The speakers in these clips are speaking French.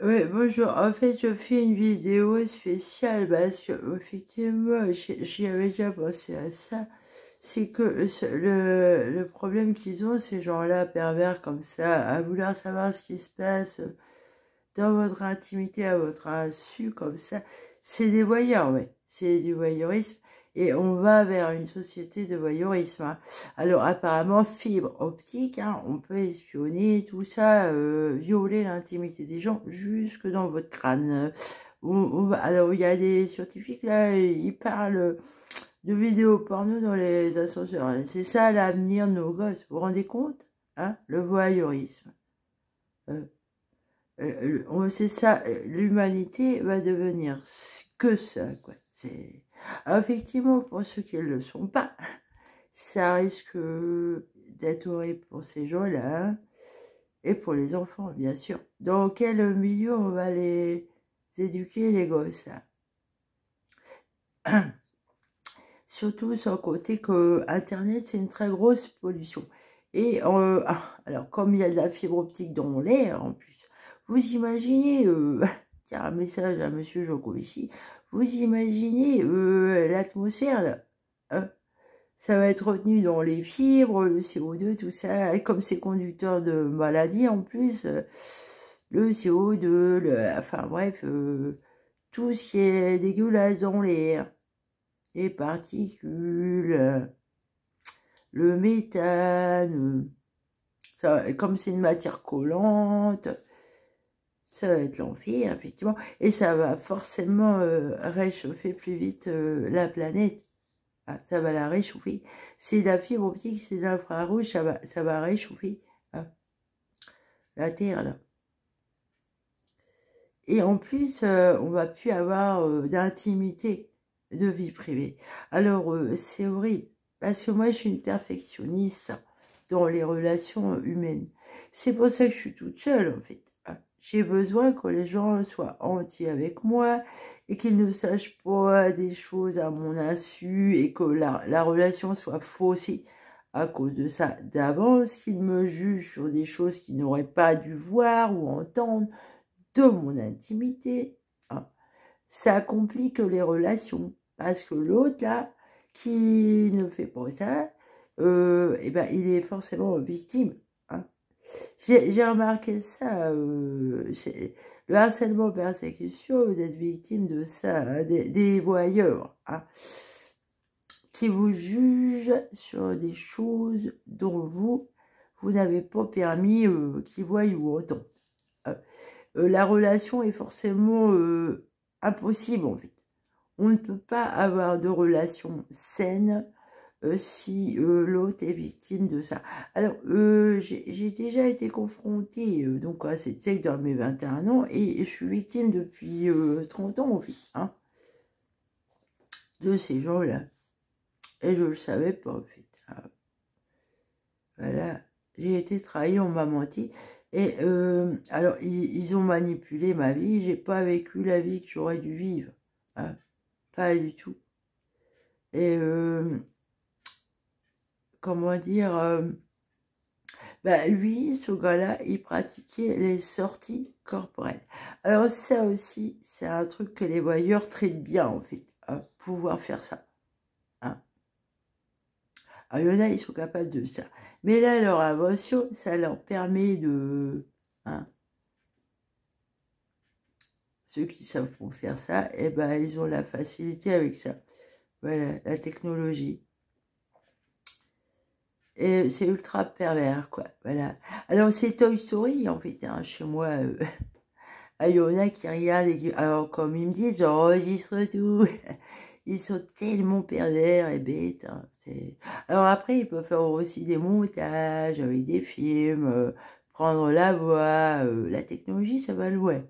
Oui, bonjour. En fait, je fais une vidéo spéciale parce que, effectivement, j'y avais déjà pensé à ça. C'est que le problème qu'ils ont, ces gens-là, pervers comme ça, à vouloir savoir ce qui se passe dans votre intimité, à votre insu, comme ça, c'est des voyeurs, ouais. C'est du voyeurisme. Et on va vers une société de voyeurisme, hein. Alors, apparemment, fibre optique, hein, on peut espionner, tout ça, violer l'intimité des gens jusque dans votre crâne. Alors, il y a des scientifiques, là, ils parlent de vidéos porno dans les ascenseurs. C'est ça l'avenir de nos gosses. Vous vous rendez compte, hein? Le voyeurisme. Euh, c'est ça, l'humanité va devenir que ça, quoi. Alors, effectivement, pour ceux qui ne le sont pas, ça risque d'être horrible pour ces gens-là, hein, et pour les enfants, bien sûr. Dans quel milieu on va les éduquer, les gosses, hein? Surtout sans compter que Internet, c'est une très grosse pollution. Et alors, comme il y a de la fibre optique dans l'air, en plus, vous imaginez, tiens, un message à Monsieur Jancovici, vous imaginez l'atmosphère, là, hein, ça va être retenu dans les fibres, le CO2, tout ça, et comme c'est conducteur de maladies en plus, le CO2, enfin bref, tout ce qui est dégueulasse dans l'air, les particules, le méthane, ça, comme c'est une matière collante, ça va être l'enfer, effectivement, et ça va forcément réchauffer plus vite la planète. Ah, ça va la réchauffer. C'est la fibre optique, c'est l'infrarouge, ça va réchauffer, hein, la Terre, là. Et en plus, on va plus avoir d'intimité, de vie privée. Alors, c'est horrible, parce que moi, je suis une perfectionniste dans les relations humaines. C'est pour ça que je suis toute seule, en fait, hein. J'ai besoin que les gens soient entiers avec moi et qu'ils ne sachent pas des choses à mon insu et que la relation soit faussée à cause de ça d'avance, qu'ils me jugent sur des choses qu'ils n'auraient pas dû voir ou entendre de mon intimité, hein. Ça complique les relations parce que l'autre là qui ne fait pas ça, eh ben il est forcément victime, hein. J'ai remarqué ça, le harcèlement persécution, vous êtes victime de ça, hein, des voyeurs, hein, qui vous jugent sur des choses dont vous n'avez pas permis qu'ils voient ou entendent. La relation est forcément impossible, en fait. On ne peut pas avoir de relation saine si l'autre est victime de ça. Alors, j'ai déjà été confrontée donc à cette secte dans mes 21 ans et je suis victime depuis 30 ans, en fait, hein, de ces gens-là. Et je ne le savais pas, en fait, hein. Voilà, j'ai été trahie, on m'a menti. Et alors, ils ont manipulé ma vie, j'ai pas vécu la vie que j'aurais dû vivre, hein, pas du tout. Et comment dire, bah, lui, ce gars-là, il pratiquait les sorties corporelles. Alors ça aussi, c'est un truc que les voyeurs traitent bien, en fait, hein, pouvoir faire ça, hein. Alors, il y en a, ils sont capables de ça. Mais là, leur invention, ça leur permet de, hein, ceux qui savent pour faire ça, eh ben, ils ont la facilité avec ça. Voilà, la technologie. Et c'est ultra pervers, quoi. Voilà. Alors, c'est Toy Story, en fait, hein, chez moi. Il y en a qui regardent et qui... Alors, comme ils me disent, j'enregistre tout. Ils sont tellement pervers et bêtes, hein. Alors après, ils peuvent faire aussi des montages avec des films, prendre la voix. La technologie, ça va loin.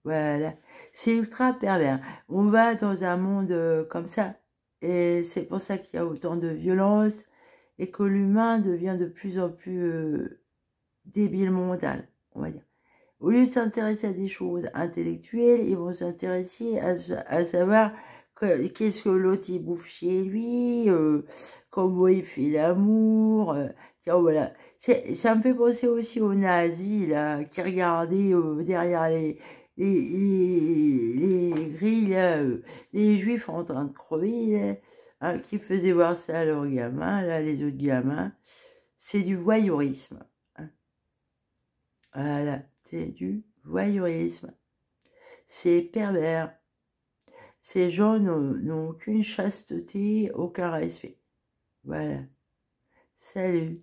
Voilà. C'est ultra pervers. On va dans un monde comme ça. Et c'est pour ça qu'il y a autant de violence et que l'humain devient de plus en plus débile mental, on va dire. Au lieu de s'intéresser à des choses intellectuelles, ils vont s'intéresser à savoir qu'est-ce que l'autre il bouffe chez lui, comment il fait l'amour. Tiens, voilà. Ça me fait penser aussi aux nazis, là, qui regardaient derrière les grilles, là, les juifs en train de crever, là, hein, qui faisaient voir ça à leurs gamins, là, les autres gamins, c'est du voyeurisme. Hein. Voilà, c'est du voyeurisme. C'est pervers. Ces gens n'ont aucune chasteté, aucun respect. Voilà. Salut.